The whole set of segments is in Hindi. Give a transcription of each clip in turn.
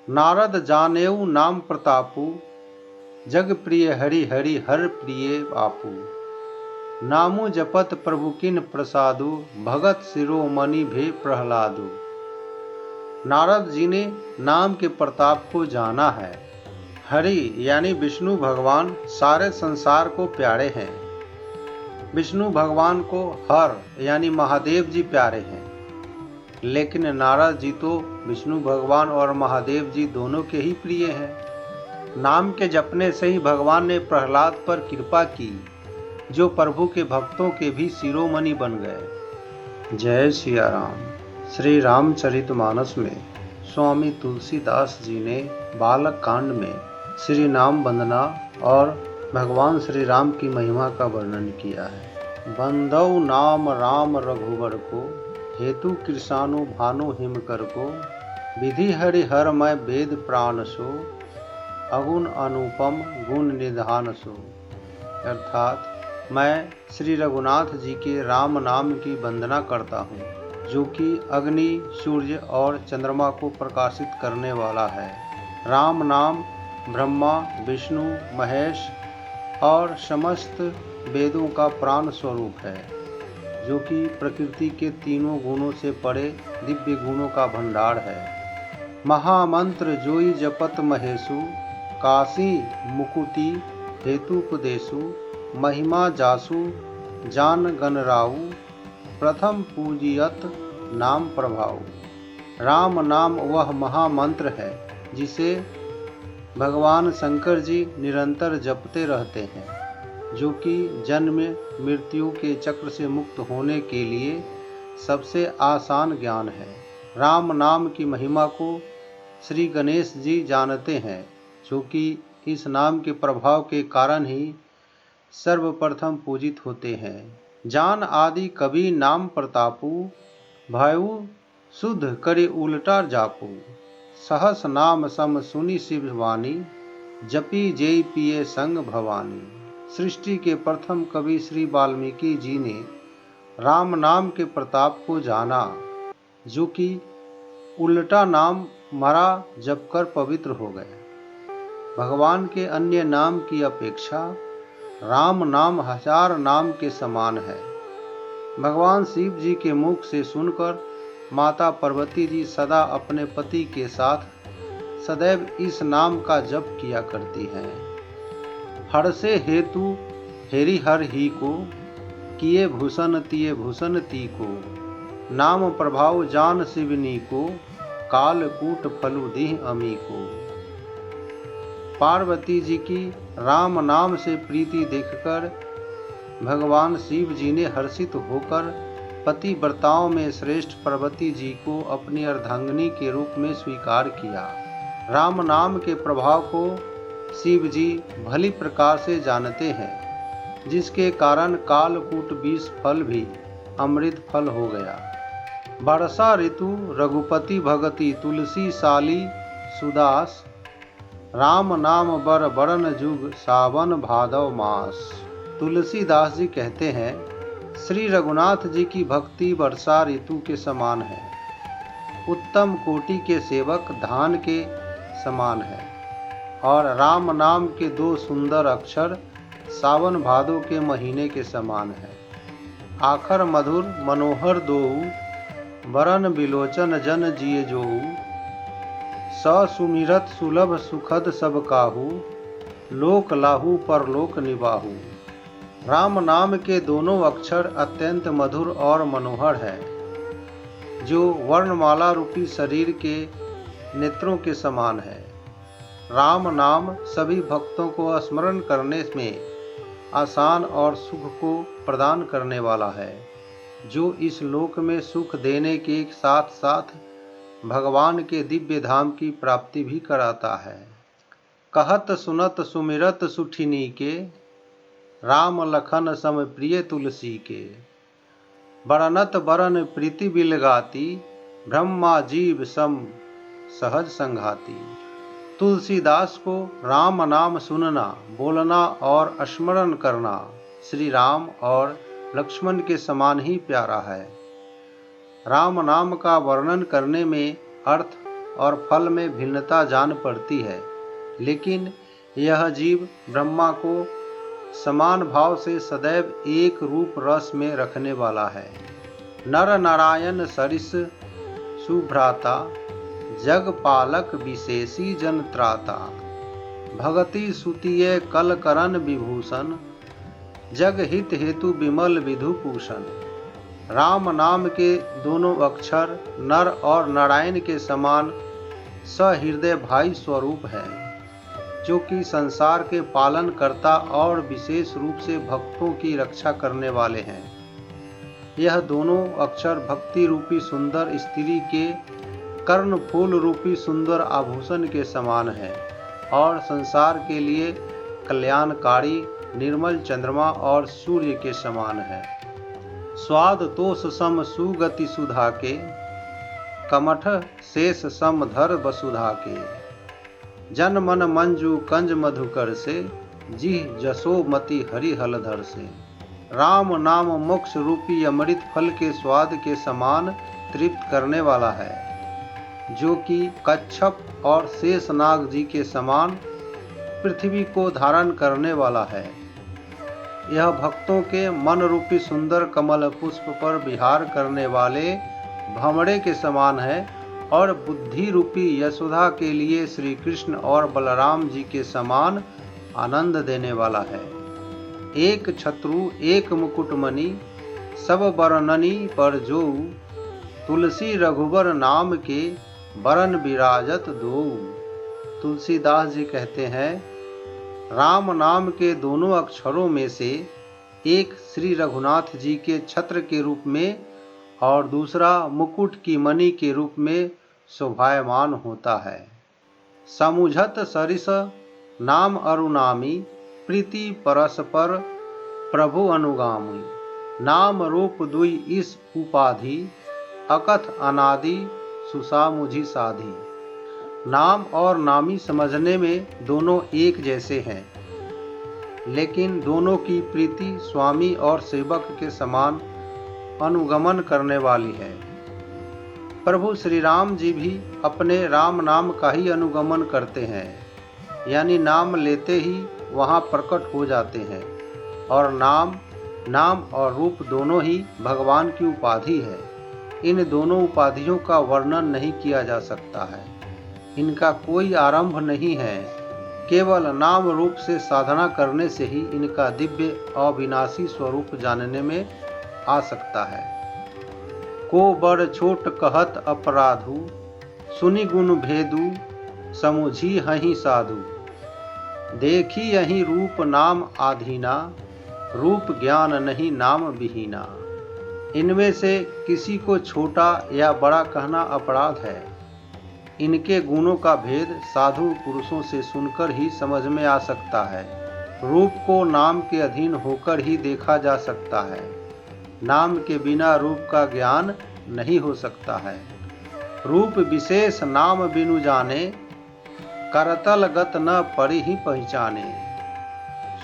नारद जानेऊ नाम प्रतापु, जग प्रिय हरि हरि हर प्रिय आपू। नामु जपत प्रभु किन प्रसादु, भगत शिरोमणि भे प्रहलादु। नारद जी ने नाम के प्रताप को जाना है। हरि यानी विष्णु भगवान सारे संसार को प्यारे हैं। विष्णु भगवान को हर यानी महादेव जी प्यारे हैं। लेकिन नारद जी तो विष्णु भगवान और महादेव जी दोनों के ही प्रिय हैं। नाम के जपने से ही भगवान ने प्रहलाद पर कृपा की, जो प्रभु के भक्तों के भी शिरोमणि बन गए। जय सिया राम। श्री रामचरितमानस में स्वामी तुलसीदास जी ने बालक कांड में श्री नाम वंदना और भगवान श्री राम की महिमा का वर्णन किया है। बंदौ नाम राम रघुवर को, हेतु कृषाणु भानु हिमकर को। विधि हरि हर मैं वेद प्राण सो, अगुण अनुपम गुण निधान सो। अर्थात मैं श्री रघुनाथ जी के राम नाम की वंदना करता हूँ, जो कि अग्नि, सूर्य और चंद्रमा को प्रकाशित करने वाला है। राम नाम ब्रह्मा, विष्णु, महेश और समस्त वेदों का प्राण स्वरूप है, जो कि प्रकृति के तीनों गुणों से परे दिव्य गुणों का भंडार है। महामंत्र जोई जपत महेशु, काशी मुकुति हेतुपदेशु। महिमा जासु जान गणराऊ, प्रथम पूजियत नाम प्रभाऊ। राम नाम वह महामंत्र है जिसे भगवान शंकर जी निरंतर जपते रहते हैं, जो कि जन्म मृत्यु के चक्र से मुक्त होने के लिए सबसे आसान ज्ञान है। राम नाम की महिमा को श्री गणेश जी जानते हैं, जो कि इस नाम के प्रभाव के कारण ही सर्वप्रथम पूजित होते हैं। जान आदि कवि नाम प्रतापु, भयउ शुद्ध करे उल्टा जापू। सहस नाम सम सुनि शिव वाणी, जपी जय पिए संग भवानी। सृष्टि के प्रथम कवि श्री वाल्मीकि जी ने राम नाम के प्रताप को जाना, जो कि उल्टा नाम मरा जपकर पवित्र हो गए। भगवान के अन्य नाम की अपेक्षा राम नाम हजार नाम के समान है। भगवान शिव जी के मुख से सुनकर माता पार्वती जी सदा अपने पति के साथ सदैव इस नाम का जप किया करती हैं। हर से हेतु हेरि हर ही को, किए भूषण तिये भूषण ती को। नाम प्रभाव जान शिवनी को, कालकूट फलु दीह अमी को। पार्वती जी की राम नाम से प्रीति देखकर भगवान शिव जी ने हर्षित होकर पति व्रताओं में श्रेष्ठ पार्वती जी को अपनी अर्धांगिनी के रूप में स्वीकार किया। राम नाम के प्रभाव को शिव जी भली प्रकार से जानते हैं, जिसके कारण कालकूट विष फल भी अमृत फल हो गया। वर्षा ऋतु रघुपति भगति तुलसी साली सुदास। राम नाम बर बरन जुग सावन भादव मास। तुलसीदास जी कहते हैं, श्री रघुनाथ जी की भक्ति वर्षा ऋतु के समान है, उत्तम कोटि के सेवक धान के समान है, और राम नाम के दो सुंदर अक्षर सावन भादो के महीने के समान है। आखर मधुर मनोहर दोऊ, बरन बिलोचन जन जिय जोऊ। सुमिरत सुलभ सुखद सब काहू, लोक लाहू परलोक निबाहू। राम नाम के दोनों अक्षर अत्यंत मधुर और मनोहर है, जो वर्णमाला रूपी शरीर के नेत्रों के समान है। राम नाम सभी भक्तों को स्मरण करने में आसान और सुख को प्रदान करने वाला है, जो इस लोक में सुख देने के साथ साथ भगवान के दिव्य धाम की प्राप्ति भी कराता है। कहत सुनत सुमिरत सुठिनी के, राम लखन सम प्रिय तुलसी के। बरनत बरन प्रीति बिलगाती, ब्रह्मा जीव सम सहज संघाती। तुलसीदास को राम नाम सुनना, बोलना और स्मरण करना श्री राम और लक्ष्मण के समान ही प्यारा है। राम नाम का वर्णन करने में अर्थ और फल में भिन्नता जान पड़ती है, लेकिन यह जीव ब्रह्मा को समान भाव से सदैव एक रूप रस में रखने वाला है। नर नारायण सरिस सुभ्राता, जग पालक विशेषी जन त्राता। भगति सुतिय कल करन विभूषण, जग हित हेतु विमल विधुभूषण। राम नाम के दोनों अक्षर नर और नारायण के समान सहृदय भाई स्वरूप है, जो कि संसार के पालन करता और विशेष रूप से भक्तों की रक्षा करने वाले हैं। यह दोनों अक्षर भक्ति रूपी सुंदर स्त्री के कर्ण फूल रूपी सुंदर आभूषण के समान है और संसार के लिए कल्याणकारी निर्मल चंद्रमा और सूर्य के समान है। स्वाद तोष सम सुगति सुधा के, कमठ शेष सम धर वसुधा के। जन मन मंजू कंज मधुकर से, जिह जसोमति हरि हलधर से। राम नाम मोक्ष रूपी अमृत फल के स्वाद के समान तृप्त करने वाला है, जो कि कच्छप और शेषनाग जी के समान पृथ्वी को धारण करने वाला है। यह भक्तों के मन रूपी सुंदर कमल पुष्प पर विहार करने वाले भंवरे के समान है और बुद्धि रूपी यशोदा के लिए श्री कृष्ण और बलराम जी के समान आनंद देने वाला है। एक छत्रु एक मुकुटमणि, सब बरननी पर जो। तुलसी रघुबर नाम के, बरन विराजत दो। तुलसीदास जी कहते हैं, राम नाम के दोनों अक्षरों में से एक श्री रघुनाथ जी के छत्र के रूप में और दूसरा मुकुट की मणि के रूप में शोभायमान होता है। समुझत सरिस नाम अरुनामी, प्रीति परस्पर प्रभु अनुगामी। नाम रूप दुई इस उपाधि, अकथ अनादि सुसामुझी साधी। नाम और नामी समझने में दोनों एक जैसे हैं, लेकिन दोनों की प्रीति स्वामी और सेवक के समान अनुगमन करने वाली है। प्रभु श्री राम जी भी अपने राम नाम का ही अनुगमन करते हैं, यानी नाम लेते ही वहाँ प्रकट हो जाते हैं। और नाम और रूप दोनों ही भगवान की उपाधि है। इन दोनों उपाधियों का वर्णन नहीं किया जा सकता है, इनका कोई आरंभ नहीं है। केवल नाम रूप से साधना करने से ही इनका दिव्य अविनाशी स्वरूप जानने में आ सकता है। को बड़ छोट कहत अपराधु, सुनि गुण भेदु समुझी हहि साधु। देखी यही रूप नाम आधीना, रूप ज्ञान नहीं नाम विहीना। इनमें से किसी को छोटा या बड़ा कहना अपराध है। इनके गुणों का भेद साधु पुरुषों से सुनकर ही समझ में आ सकता है। रूप को नाम के अधीन होकर ही देखा जा सकता है। नाम के बिना रूप का ज्ञान नहीं हो सकता है। रूप विशेष नाम बिनु जाने, करतल गत न परि ही पहचाने।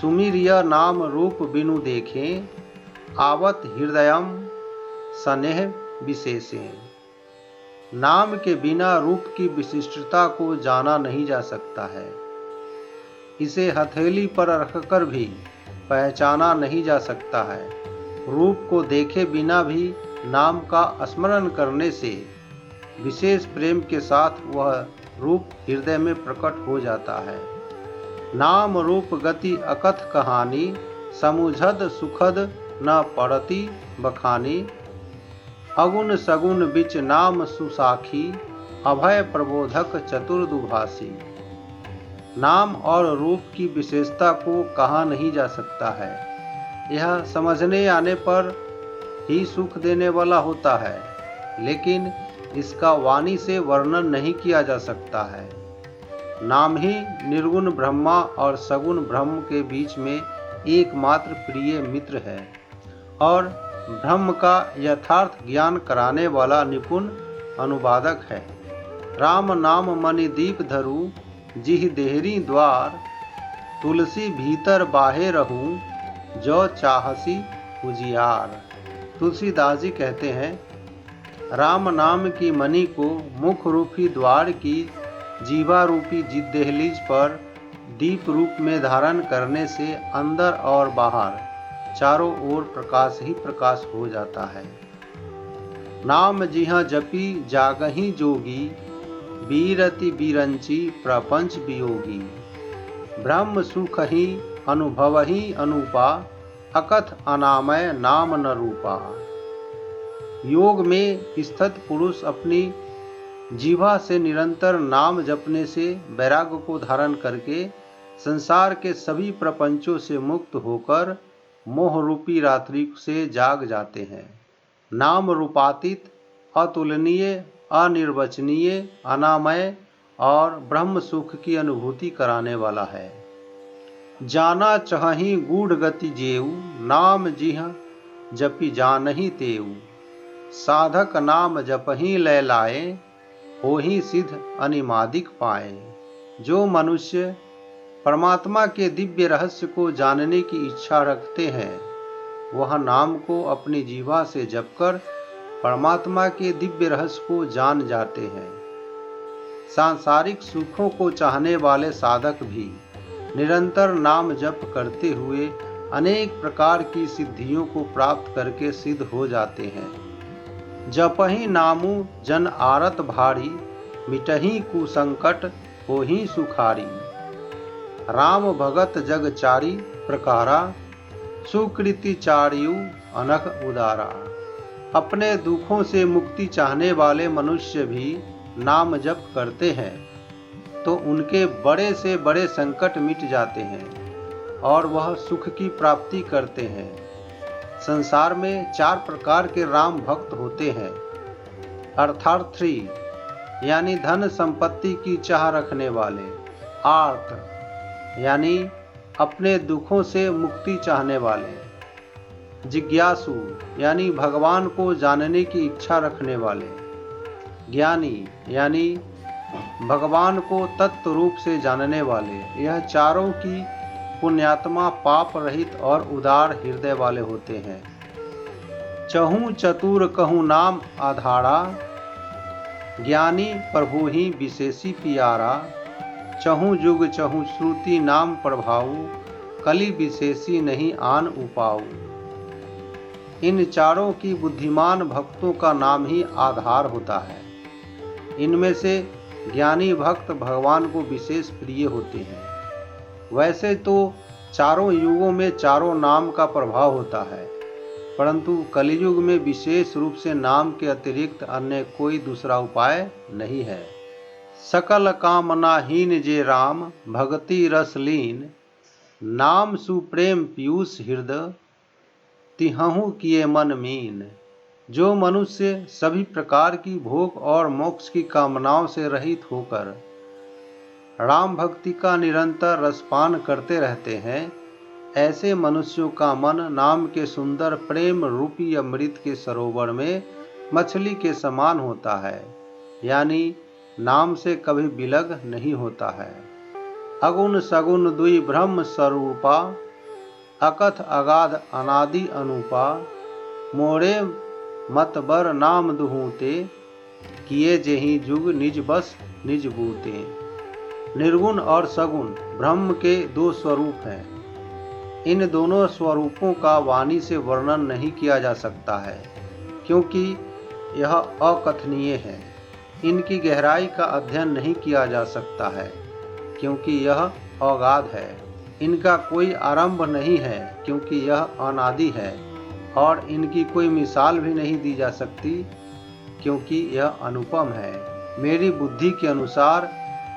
सुमिरिय नाम रूप बिनु देखे, आवत हृदयम स्नेह विशेषे। नाम के बिना रूप की विशिष्टता को जाना नहीं जा सकता है। इसे हथेली पर रखकर भी पहचाना नहीं जा सकता है। रूप को देखे बिना भी नाम का स्मरण करने से विशेष प्रेम के साथ वह रूप हृदय में प्रकट हो जाता है। नाम रूप गति अकथ कहानी, समुझद सुखद न पड़ती बखानी। अगुण सगुण बिच नाम सुसाखी, अभय प्रबोधक चतुर्दुभाषी। नाम और रूप की विशेषता को कहा नहीं जा सकता है। यह समझने आने पर ही सुख देने वाला होता है, लेकिन इसका वाणी से वर्णन नहीं किया जा सकता है। नाम ही निर्गुण ब्रह्मा और सगुण ब्रह्म के बीच में एकमात्र प्रिय मित्र है और ब्रह्म का यथार्थ ज्ञान कराने वाला निपुण अनुवादक है। राम नाम मणि दीप धरू, जिह देहरी द्वार। तुलसी भीतर बाहे रहूं, जो चाहसी उजियार। तुलसीदास जी कहते हैं, राम नाम की मणि को मुख रूपी द्वार की जीवा रूपी दहलीज पर दीप रूप में धारण करने से अंदर और बाहर चारों ओर प्रकाश ही प्रकाश हो जाता है। नाम जिहाँ जपी जागही जोगी, बीरति बीरंची प्रपंच वियोगी। ब्रह्म सुख ही अनुभव ही अनुपा, अकथ अनामय नाम न रूपा। योग में स्थित पुरुष अपनी जीवा से निरंतर नाम जपने से वैराग्य को धारण करके संसार के सभी प्रपंचों से मुक्त होकर मोह रूपी रात्रि से जाग जाते हैं। नाम रूपातीत, अतुलनीय, अनिर्वचनीय, अनामय और ब्रह्म सुख की अनुभूति कराने वाला है। जाना चहहि गूढ़ गति जेऊ, नाम जिह जपि जानहि तेऊ। साधक नाम जपहि लय लाए, होहि सिद्ध अनिमादिक पाए। जो मनुष्य परमात्मा के दिव्य रहस्य को जानने की इच्छा रखते हैं, वह नाम को अपनी जीवा से जपकर परमात्मा के दिव्य रहस्य को जान जाते हैं। सांसारिक सुखों को चाहने वाले साधक भी निरंतर नाम जप करते हुए अनेक प्रकार की सिद्धियों को प्राप्त करके सिद्ध हो जाते हैं। जपहि नामु जन आरत भारी, मिटहि कुसंकट होहि सुखारी। राम भगत जग चारी प्रकारा, सुकृति चार्यु अनख उदारा। अपने दुखों से मुक्ति चाहने वाले मनुष्य भी नाम जप करते हैं तो उनके बड़े से बड़े संकट मिट जाते हैं और वह सुख की प्राप्ति करते हैं। संसार में 4 प्रकार के राम भक्त होते हैं। अर्थार्थी यानी धन संपत्ति की चाह रखने वाले, आर्त यानी अपने दुखों से मुक्ति चाहने वाले, जिज्ञासु यानी भगवान को जानने की इच्छा रखने वाले, ज्ञानी यानी भगवान को तत्व रूप से जानने वाले। यह चारों की पुण्यात्मा पाप रहित और उदार हृदय वाले होते हैं। चहु चतुर कहूँ नाम आधारा, ज्ञानी प्रभु ही विशेषी पियारा। चहु जुग चहु श्रुति नाम प्रभाऊ, कलि विशेषी नहीं आन उपाऊ। इन चारों की बुद्धिमान भक्तों का नाम ही आधार होता है। इनमें से ज्ञानी भक्त भगवान को विशेष प्रिय होते हैं। वैसे तो चारों युगों में चारों नाम का प्रभाव होता है, परंतु कलियुग में विशेष रूप से नाम के अतिरिक्त अन्य कोई दूसरा उपाय नहीं है। सकल कामनाहीन जे राम, भगति रस लीन। नाम सुप्रेम पीयूष हृदय, तिहु किए मन मीन। जो मनुष्य सभी प्रकार की भोग और मोक्ष की कामनाओं से रहित होकर राम भक्ति का निरंतर रसपान करते रहते हैं, ऐसे मनुष्यों का मन नाम के सुंदर प्रेम रूपी अमृत के सरोवर में मछली के समान होता है, यानी नाम से कभी विलग नहीं होता है। अगुण सगुण दुई ब्रह्म स्वरूपा, अकथ अगाध अनादि अनुपा। मोरे मतबर नाम दुहूते, किए जेहि जुग निज बस निज बूते। निर्गुण और सगुण ब्रह्म के 2 स्वरूप हैं। इन दोनों स्वरूपों का वाणी से वर्णन नहीं किया जा सकता है, क्योंकि यह अकथनीय है। इनकी गहराई का अध्ययन नहीं किया जा सकता है, क्योंकि यह अगाध है। इनका कोई आरंभ नहीं है, क्योंकि यह अनादि है। और इनकी कोई मिसाल भी नहीं दी जा सकती, क्योंकि यह अनुपम है। मेरी बुद्धि के अनुसार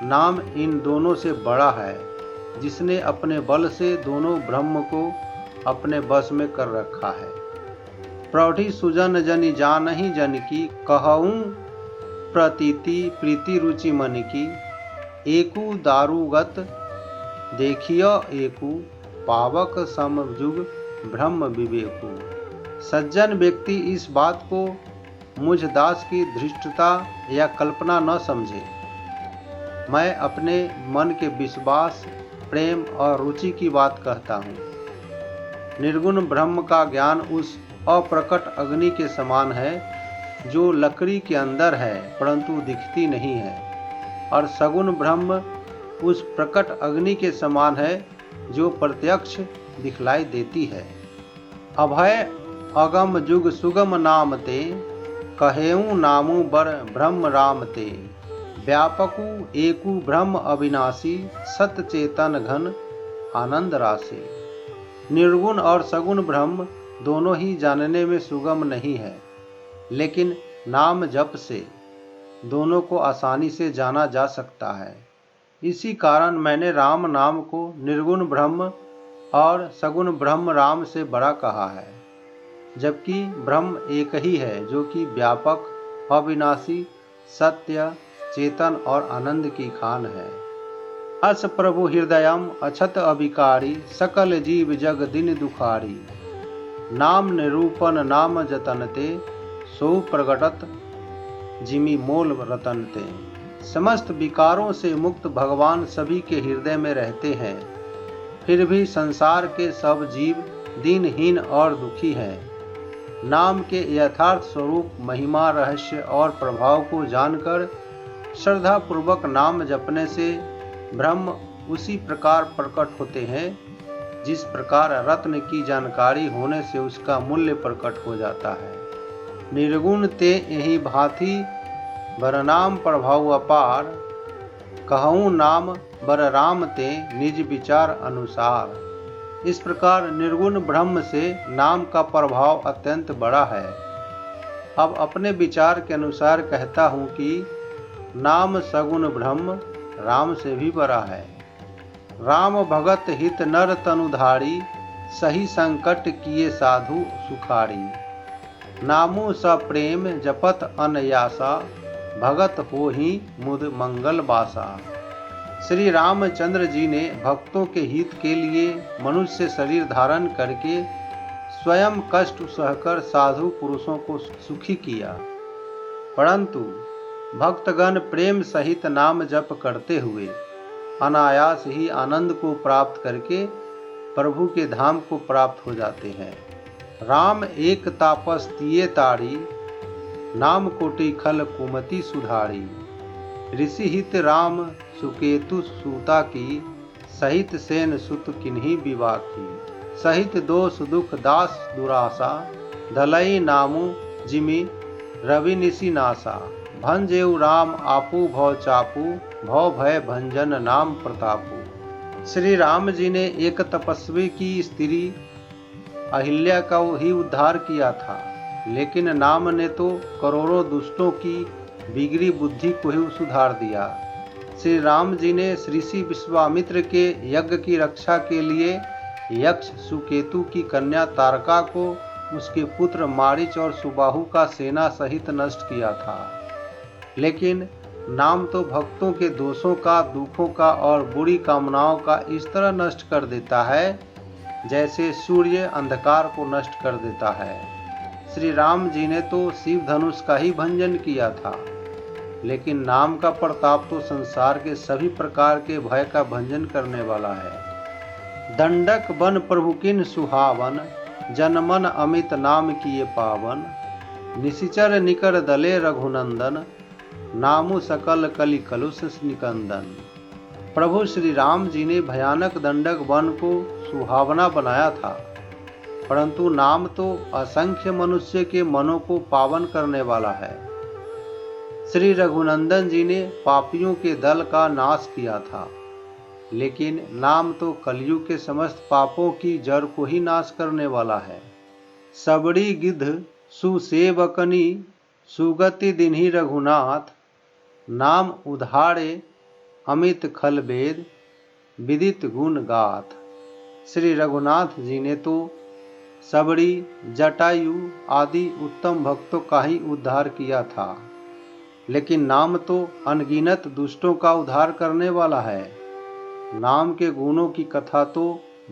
नाम इन दोनों से बड़ा है, जिसने अपने बल से दोनों ब्रह्म को अपने बस में कर रखा है। प्रौढ़ी सुजन जनि जानहि जन की, कहऊँ प्रतीति प्रीति रुचि मन की। एकु दारुगत देखिय एकु, पावक समजुग ब्रह्म विवेकु। सज्जन व्यक्ति इस बात को मुझ दास की धृष्टता या कल्पना न समझे। मैं अपने मन के विश्वास, प्रेम और रुचि की बात कहता हूँ। निर्गुण ब्रह्म का ज्ञान उस अप्रकट अग्नि के समान है, जो लकड़ी के अंदर है परंतु दिखती नहीं है, और सगुण ब्रह्म उस प्रकट अग्नि के समान है जो प्रत्यक्ष दिखलाई देती है। अभय अगम जुग सुगम नाम ते, कहेऊ नामु बर ब्रह्म राम ते। व्यापकु एकु ब्रह्म अविनाशी, सत चेतन घन आनंद राशि। निर्गुण और सगुण ब्रह्म दोनों ही जानने में सुगम नहीं है, लेकिन नाम जप से दोनों को आसानी से जाना जा सकता है। इसी कारण मैंने राम नाम को निर्गुण ब्रह्म और सगुण ब्रह्म राम से बड़ा कहा है, जबकि ब्रह्म एक ही है जो कि व्यापक, अविनाशी, सत्य, चेतन और आनंद की खान है। अस प्रभु हृदयम अछत अविकारी, सकल जीव जग दिन दुखारी। नाम निरूपण नाम जतनते, सो प्रगटत जिमि मोल रतनते। समस्त विकारों से मुक्त भगवान सभी के हृदय में रहते हैं, फिर भी संसार के सब जीव दीनहीन और दुखी हैं। नाम के यथार्थ स्वरूप, महिमा, रहस्य और प्रभाव को जानकर श्रद्धा पूर्वक नाम जपने से ब्रह्म उसी प्रकार प्रकट होते हैं जिस प्रकार रत्न की जानकारी होने से उसका मूल्य प्रकट हो जाता है। निर्गुण ते यही भांति बरनाम प्रभाव अपार, कहूँ नाम बर राम ते निज विचार अनुसार। इस प्रकार निर्गुण ब्रह्म से नाम का प्रभाव अत्यंत बड़ा है। अब अपने विचार के अनुसार कहता हूँ कि नाम सगुण ब्रह्म राम से भी बड़ा है। राम भगत हित नर तनुधारी, सही संकट किए साधु सुखारी। नामो स प्रेम जपत अनयासा, भगत हो ही मुद मंगल बासा। श्री रामचंद्र जी ने भक्तों के हित के लिए मनुष्य शरीर धारण करके स्वयं कष्ट सहकर साधु पुरुषों को सुखी किया, परंतु भक्तगण प्रेम सहित नाम जप करते हुए अनायास ही आनंद को प्राप्त करके प्रभु के धाम को प्राप्त हो जाते हैं। राम एक तापस तिये तारी, नाम कोटि खल कुमति सुधारी। ऋषि हित राम सुकेतु सूता की, सहित सेन सुत किन्हीं विवाह की। सहित दोष दुख दास दुरासा, धलई नामु जिमि रवि निशि नासा। भंजेउ राम आपू भव चापू, भव भय भंजन नाम प्रतापू। श्री राम जी ने एक तपस्वी की स्त्री अहिल्या का ही उद्धार किया था, लेकिन नाम ने तो करोड़ों दुष्टों की बिगड़ी बुद्धि को ही सुधार दिया। श्री राम जी ने ऋषि विश्वामित्र के यज्ञ की रक्षा के लिए यक्ष सुकेतु की कन्या तारका को उसके पुत्र मारीच और सुबाहु का सेना सहित नष्ट किया था। लेकिन नाम तो भक्तों के दोषों का, दुखों का और बुरी कामनाओं का इस तरह नष्ट कर देता है जैसे सूर्य अंधकार को नष्ट कर देता है। श्री राम जी ने तो शिव धनुष का ही भंजन किया था, लेकिन नाम का प्रताप तो संसार के सभी प्रकार के भय का भंजन करने वाला है। दंडक बन प्रभु किन सुहावन, जनमन अमित नाम किए पावन। निशिचर निकर दले रघुनंदन, नामु सकल कलि कलुष निकंदन। प्रभु श्री राम जी ने भयानक दंडक वन को सुहावना बनाया था, परंतु नाम तो असंख्य मनुष्य के मनों को पावन करने वाला है। श्री रघुनंदन जी ने पापियों के दल का नाश किया था, लेकिन नाम तो कलयुग के समस्त पापों की जड़ को ही नाश करने वाला है। सबड़ी गिद्ध सुसेवकनी, सुगति दिन्हि रघुनाथ। नाम उधारे अमित खल वेद, विदित गुण गाथ। श्री रघुनाथ जी ने तो सबड़ी, जटायु आदि उत्तम भक्तों का ही उद्धार किया था, लेकिन नाम तो अनगिनत दुष्टों का उद्धार करने वाला है। नाम के गुणों की कथा तो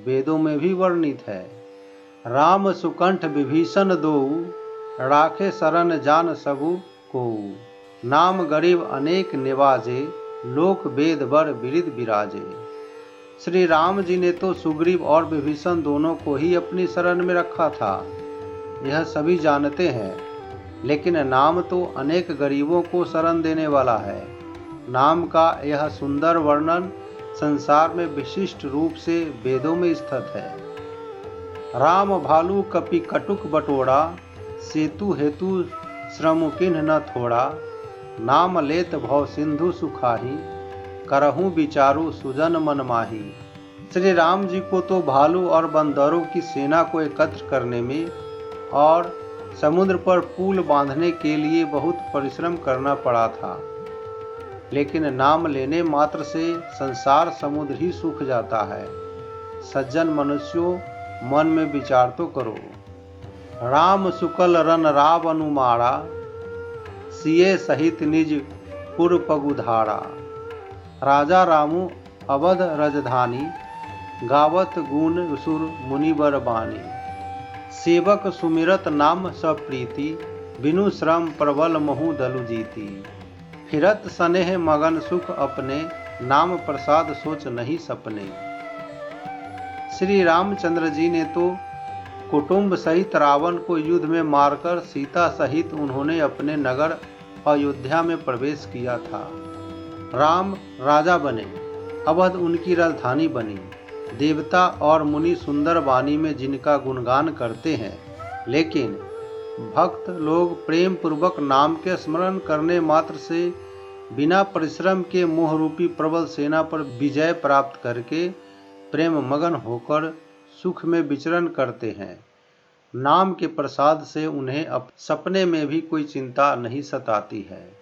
वेदों में भी वर्णित है। राम सुकंठ विभीषण दोऊ, राखे शरण जान सबु कोऊ। नाम गरीब अनेक निवाजे, लोक वेद बर बिरिद विराजे। श्री राम जी ने तो सुग्रीव और विभीषण दोनों को ही अपनी शरण में रखा था, यह सभी जानते हैं। लेकिन नाम तो अनेक गरीबों को शरण देने वाला है। नाम का यह सुंदर वर्णन संसार में विशिष्ट रूप से वेदों में स्थित है। राम भालू कपि कटुक बटोड़ा, सेतु हेतु श्रम किन्ह न थोड़ा। नाम लेत भव सिंधु सुखाही, करहूँ विचारु सुजन मन माही। श्री राम जी को तो भालू और बंदरों की सेना को एकत्र करने में और समुद्र पर पुल बांधने के लिए बहुत परिश्रम करना पड़ा था, लेकिन नाम लेने मात्र से संसार समुद्र ही सूख जाता है। सज्जन मनुष्यों, मन में विचार तो करो। राम सुकल रन राव अनुमारा, सिए सहित निज पुर पगुधारा। राजा रामू अवध रजधानी, गावत गुण सुर मुनिवर बानी। सेवक सुमिरत नाम सप्रीति, बिनु श्रम प्रबल महु दलु जीती। फिरत स्नेह मगन सुख अपने, नाम प्रसाद सोच नहीं सपने। श्री रामचंद्र जी ने तो कुटुंब सहित रावण को युद्ध में मारकर सीता सहित उन्होंने अपने नगर अयोध्या में प्रवेश किया था। राम राजा बने, अवध उनकी राजधानी बनी। देवता और मुनि सुंदर वाणी में जिनका गुणगान करते हैं, लेकिन भक्त लोग प्रेम पूर्वक नाम के स्मरण करने मात्र से बिना परिश्रम के मोह रूपी प्रबल सेना पर विजय प्राप्त करके प्रेम मगन होकर सुख में विचरण करते हैं। नाम के प्रसाद से उन्हें अब सपने में भी कोई चिंता नहीं सताती है।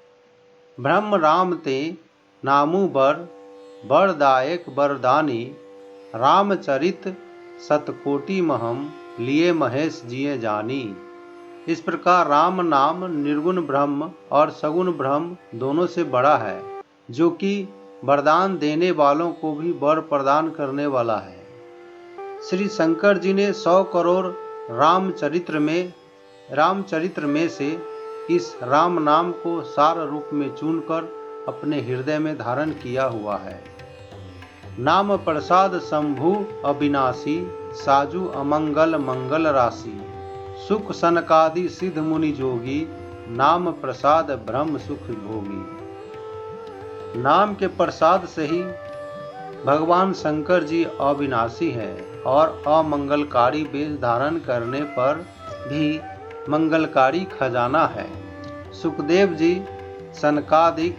ब्रह्म राम ते नामू बरदायक बरदानी। रामचरित सतकोटि महम, लिए महेश जिए जानी। इस प्रकार राम नाम निर्गुण ब्रह्म और सगुण ब्रह्म दोनों से बड़ा है, जो कि वरदान देने वालों को भी वर प्रदान करने वाला है। श्री शंकर जी ने 100 करोड़ रामचरित्र में से इस राम नाम को सार रूप में चुनकर अपने हृदय में धारण किया हुआ है। नाम प्रसाद शंभु अविनाशी, साजु अमंगल मंगल राशि। सुख सनकादि सिद्ध मुनि जोगी, नाम प्रसाद ब्रह्म सुख भोगी। नाम के प्रसाद से ही भगवान शंकर जी अविनाशी हैं और अमंगलकारी वेश धारण करने पर भी मंगलकारी खजाना है। सुखदेव जी, सनकादिक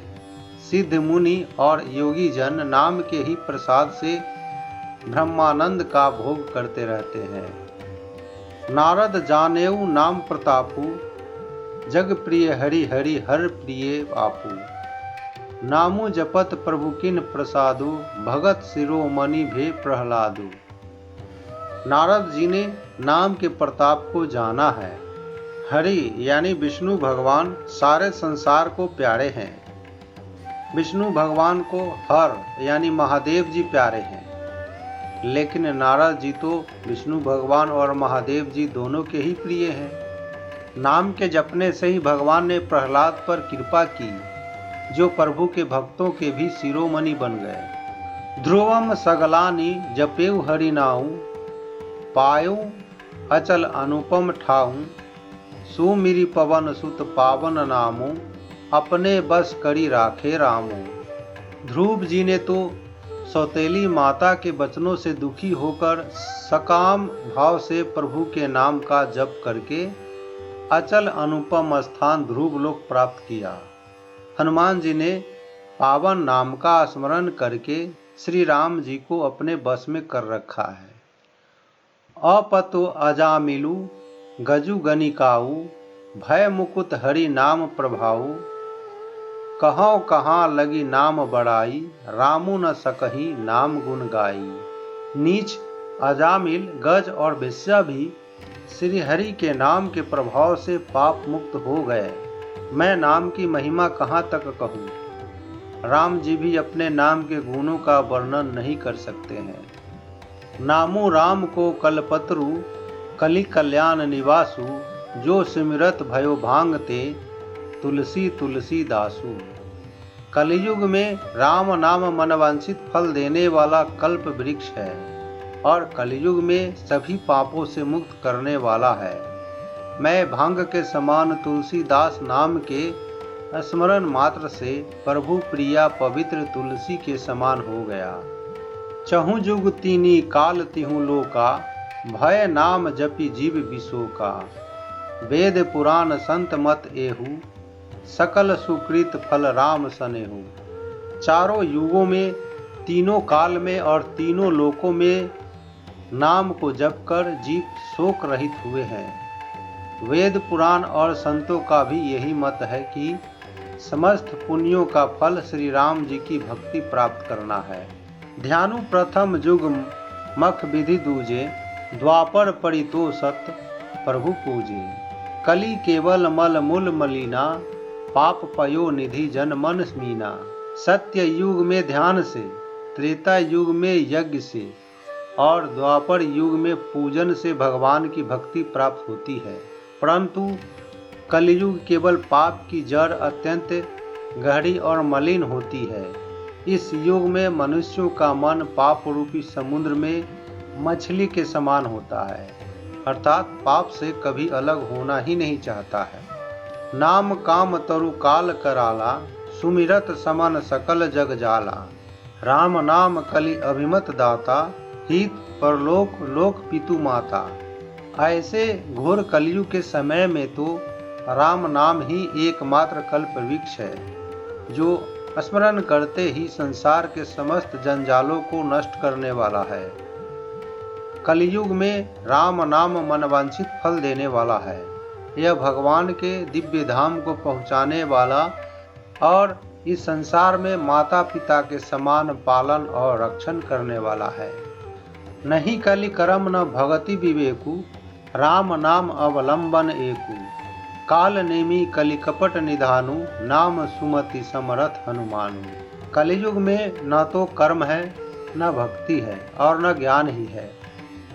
सिद्ध मुनि और योगी जन नाम के ही प्रसाद से ब्रह्मानंद का भोग करते रहते हैं। नारद जानेऊ नाम प्रतापु, जग प्रिय हरि हरि हर प्रिय आपू। नामु जपत प्रभु किन प्रसादु, भगत शिरोमणि भे प्रहलादु। नारद जी ने नाम के प्रताप को जाना है। हरि यानी विष्णु भगवान सारे संसार को प्यारे हैं। विष्णु भगवान को हर यानी महादेव जी प्यारे हैं, लेकिन नारद जी तो विष्णु भगवान और महादेव जी दोनों के ही प्रिय हैं। नाम के जपने से ही भगवान ने प्रहलाद पर कृपा की, जो प्रभु के भक्तों के भी शिरोमणि बन गए। ध्रुवम सगलानी जपेऊ हरि नाऊ, पायऊ अचल अनुपम ठाऊ। सुमिरि पवन सुत पावन नामो, अपने बस करी राखे रामो। ध्रुव जी ने तो सौतेली माता के वचनों से दुखी होकर सकाम भाव से प्रभु के नाम का जप करके अचल अनुपम स्थान ध्रुव लोक प्राप्त किया। हनुमान जी ने पावन नाम का स्मरण करके श्री राम जी को अपने बस में कर रखा है। अपतु अजामिलु गजु गनिकाऊ, भय मुकुत हरि नाम प्रभाऊ। कहाँ कहाँ लगी नाम बड़ाई, रामू न सकही नाम गुण गाई। नीच, अजामिल, गज और वेश्या भी श्री हरि के नाम के प्रभाव से पाप मुक्त हो गए। मैं नाम की महिमा कहाँ तक कहूँ। राम जी भी अपने नाम के गुणों का वर्णन नहीं कर सकते हैं। नामो राम को कलपत्रु, कलि कल्याण निवासु। जो सिमरत भयो भांगते, तुलसी तुलसी दासु। कलयुग में राम नाम मनवांछित फल देने वाला कल्प वृक्ष है और कलयुग में सभी पापों से मुक्त करने वाला है। मैं भांग के समान तुलसीदास नाम के स्मरण मात्र से प्रभु प्रिया पवित्र तुलसी के समान हो गया। चहु जुग तीनी काल तिहु लोका, भय नाम जपि जीव विशोका। वेद पुराण संत मत एहु, सकल सुकृत फल राम सनेहु। चारों युगों में, तीनों काल में और तीनों लोकों में नाम को जप कर जीव शोक रहित हुए हैं। वेद पुराण और संतों का भी यही मत है कि समस्त पुण्यों का फल श्री राम जी की भक्ति प्राप्त करना है। ध्यानु प्रथम युग मख विधि दूजे, द्वापर परितो सत प्रभु पूजे। कली केवल मल मूल मलिना, पाप पयो निधि जन मन मीना। सत्य युग में ध्यान से, त्रेता युग में यज्ञ से और द्वापर युग में पूजन से भगवान की भक्ति प्राप्त होती है। परंतु कलयुग केवल पाप की जड़ अत्यंत गहरी और मलिन होती है। इस युग में मनुष्यों का मन पाप रूपी समुद्र में मछली के समान होता है, अर्थात पाप से कभी अलग होना ही नहीं चाहता है। नाम काम तरु काल कराला, सुमिरत समन सकल जग जाला। राम नाम कलि अभिमत दाता, हित परलोक लोक पितु माता। ऐसे घोर कलयुग के समय में तो राम नाम ही एकमात्र कल्प वृक्ष है, जो स्मरण करते ही संसार के समस्त जंजालों को नष्ट करने वाला है। कलयुग में राम नाम मनवांछित फल देने वाला है। यह भगवान के दिव्य धाम को पहुंचाने वाला और इस संसार में माता पिता के समान पालन और रक्षण करने वाला है। नहीं कलि करम न भगति विवेकु, राम नाम अवलंबन एकु। काल नेमी कलि कपट निधानु, नाम सुमति समरथ हनुमानु। कलयुग में न तो कर्म है, न भक्ति है और न ज्ञान ही है,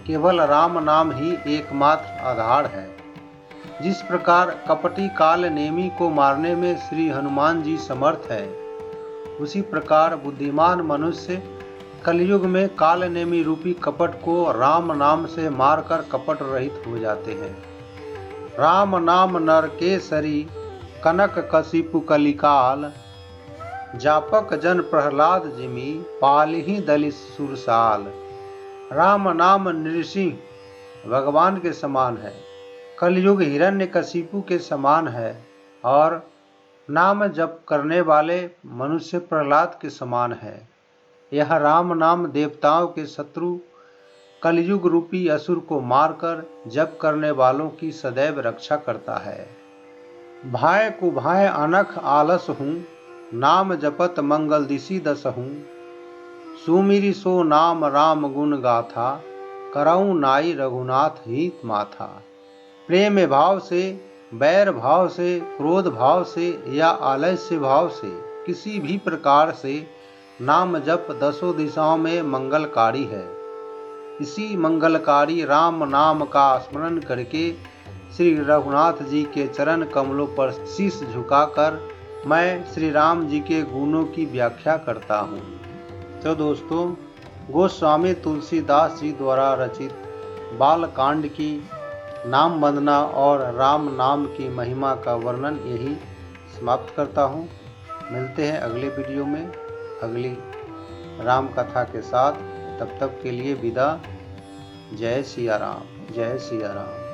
केवल राम नाम ही एकमात्र आधार है। जिस प्रकार कपटी काल नेमी को मारने में श्री हनुमान जी समर्थ है, उसी प्रकार बुद्धिमान मनुष्य कलयुग में काल नेमी रूपी कपट को राम नाम से मारकर कपट रहित हो जाते हैं। राम नाम नरकेसरी, कनक कशिपु कलिकाल। जापक जन प्रहलाद जिमि, पालिहि दलित सुरसाल। राम नाम नृसिंह भगवान के समान है, कलयुग हिरण्यकशिपु के समान है और नाम जप करने वाले मनुष्य प्रहलाद के समान है। यह राम नाम देवताओं के शत्रु कलयुग रूपी असुर को मारकर जप करने वालों की सदैव रक्षा करता है। भाय कुभाय अनख आलस हूँ, नाम जपत मंगल दिशि दस हूँ। सुमिरि सो नाम राम गुण गाथा, करऊँ नाई रघुनाथ हित माथा। प्रेम भाव से, बैर भाव से, क्रोध भाव से या आलस्य भाव से किसी भी प्रकार से नाम जप दसों दिशाओं में मंगलकारी है। इसी मंगलकारी राम नाम का स्मरण करके श्री रघुनाथ जी के चरण कमलों पर शीश झुकाकर मैं श्री राम जी के गुणों की व्याख्या करता हूँ। तो दोस्तों, गोस्वामी तुलसीदास जी द्वारा रचित बालकांड की नाम वंदना और राम नाम की महिमा का वर्णन यही समाप्त करता हूँ। मिलते हैं अगले वीडियो में अगली राम कथा के साथ। तब तक के लिए विदा। जय सिया राम, जय सिया राम।